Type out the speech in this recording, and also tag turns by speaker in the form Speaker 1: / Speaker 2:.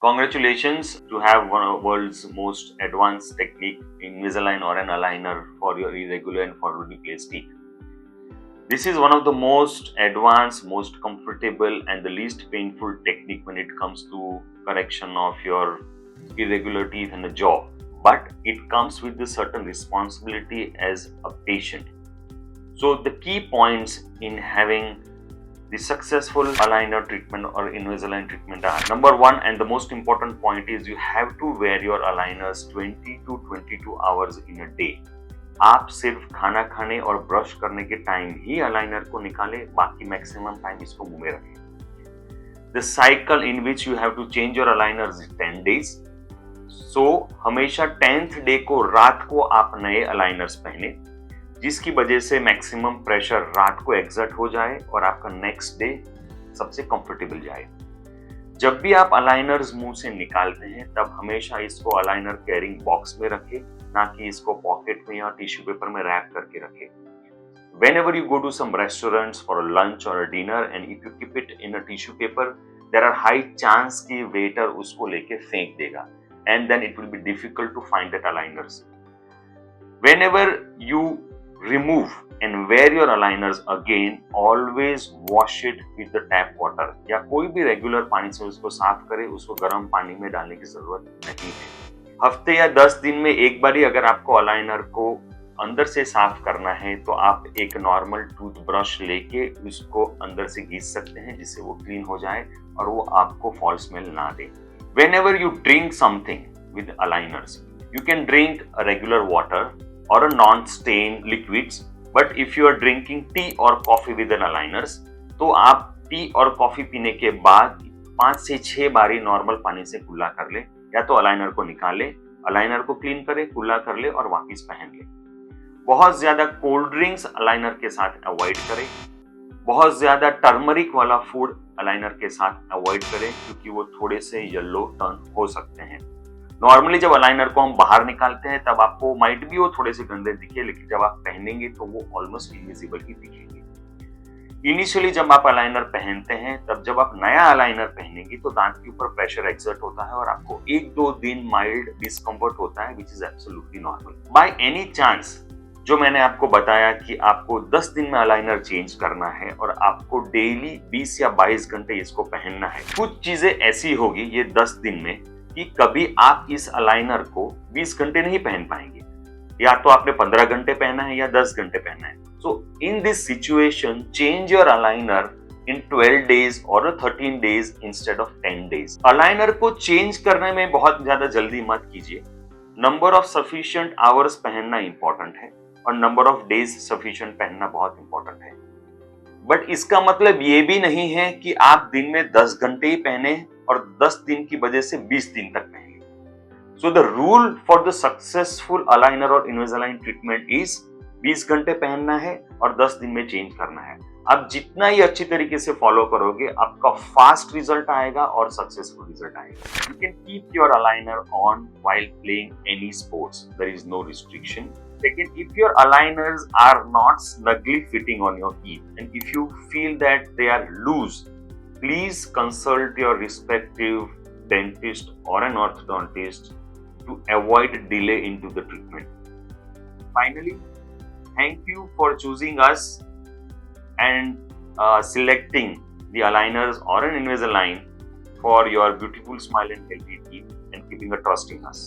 Speaker 1: Congratulations to have one of the world's most advanced technique, Invisalign or an aligner for your irregular and forwardly placed teeth. This is one of the most advanced, most comfortable and the least painful technique when it comes to correction of your irregular teeth and the jaw. But it comes with a certain responsibility as a patient. So the key points in having the successful aligner treatment or Invisalign treatment are: number one, and the most important point is you have to wear your aligners 20 to 22 hours in a day. आप सिर्फ खाना खाने और brush करने के time ही aligner को निकालें, बाकी मैक्सिमम टाइम इसको मुंह में रखें. The cycle in which you have to change your aligners is 10 days. So हमेशा 10th डे को रात को आप नए अलाइनर्स पहने, जिसकी वजह से मैक्सिमम प्रेशर रात को एग्जर्ट हो जाए और आपका नेक्स्ट डे सबसे कंफर्टेबल जाए. जब भी आप अलाइनर्स मुंह से निकालते हैं तब हमेशा इसको अलाइनर कैरिंग बॉक्स में रखें, ना कि इसको पॉकेट में या टिश्यू पेपर में रैप करके रखें. Whenever you go to some restaurants for a lunch or a dinner and if you keep it in a tissue paper, there are high chance कि waiter उसको लेके फेंक देगा and then it will be difficult to find that aligners. Whenever you remove and wear your aligners again, always wash it with the tap water. या कोई भी regular पानी से उसको साफ करें, उसको गर्म पानी में डालने की जरूरत नहीं है. हफ्ते या 10 दिन में एक बार ही अगर आपको अलाइनर को अंदर से साफ करना है तो आप एक नॉर्मल टूथब्रश लेके उसको अंदर से घिस सकते हैं, जिससे वो क्लीन हो जाए और वो आपको फॉल स्मेल ना दे. Whenever you drink something with aligners, you can drink a regular water or a non-stain liquids, but if you are drinking tea or coffee with an aligners, तो आप टी और coffee पीने के बाद 5 से 6 बारी normal पानी से कुल्ला कर ले, या तो अलाइनर को निकाले, अलाइनर को क्लीन करे, कुल्ला कर ले और वापस पहन ले. बहुत ज्यादा कोल्ड ड्रिंक्स अलाइनर के साथ अवॉइड करें. बहुत ज्यादा टर्मरिक वाला फूड अलाइनर के साथ अवॉइड करें, क्योंकि वो थोड़े से येलो टर्न हो सकते हैं. नॉर्मली जब अलाइनर को हम बाहर निकालते हैं तब आपको माइट भी वो थोड़े से गंदे दिखे, लेकिन जब आप पहनेंगे तो वो ऑलमोस्ट इनविजिबल ही दिखेंगे. इनिशियली जब आप अलाइनर पहनते हैं तब जब आप नया अलाइनर पहनेंगे तो दांत के ऊपर प्रेशर एक्सर्ट होता है और आपको 1-2 दिन माइल्ड डिस्कम्फर्ट होता है, which is absolutely normal. By any chance जो मैंने आपको बताया कि आपको 10 दिन में अलाइनर चेंज करना है और आपको डेली 20 या 22 घंटे इसको पहनना है, कुछ चीजें ऐसी होगी ये 10 दिन में कि कभी आप इस अलाइनर को 20 घंटे नहीं पहन पाएंगे, या तो आपने 15 घंटे पहना है या 10 घंटे पहना है. So in this situation change your aligner in 12 days और 13 days instead of 10 days. Aligner को चेंज करने में बहुत ज्यादा जल्दी मत कीजिए. नंबर ऑफ सफिशिएंट आवर्स पहनना इंपॉर्टेंट है और नंबर ऑफ डेज सफिशिएंट पहनना बहुत इंपॉर्टेंट है. बट इसका मतलब ये भी नहीं है कि आप दिन में 10 घंटे ही पहने और 10 दिन की वजह से 20 दिन तक पहने. So the rule for the successful aligner और इनविसालाइन ट्रीटमेंट इज 20 घंटे पहनना है और 10 दिन में चेंज करना है. आप जितना ही अच्छी तरीके से फॉलो करोगे आपका फास्ट रिजल्ट आएगा और सक्सेसफुल रिजल्ट आएगा. You can keep your aligner on while playing any sports, there is no restriction. Second, if your aligners are not snugly fitting on your teeth and if you feel that they are loose, please consult your respective dentist or an orthodontist to avoid delay into the treatment. Finally, thank you for choosing us and selecting the aligners or an Invisalign for your beautiful smile and healthy teeth and keeping a trust in us.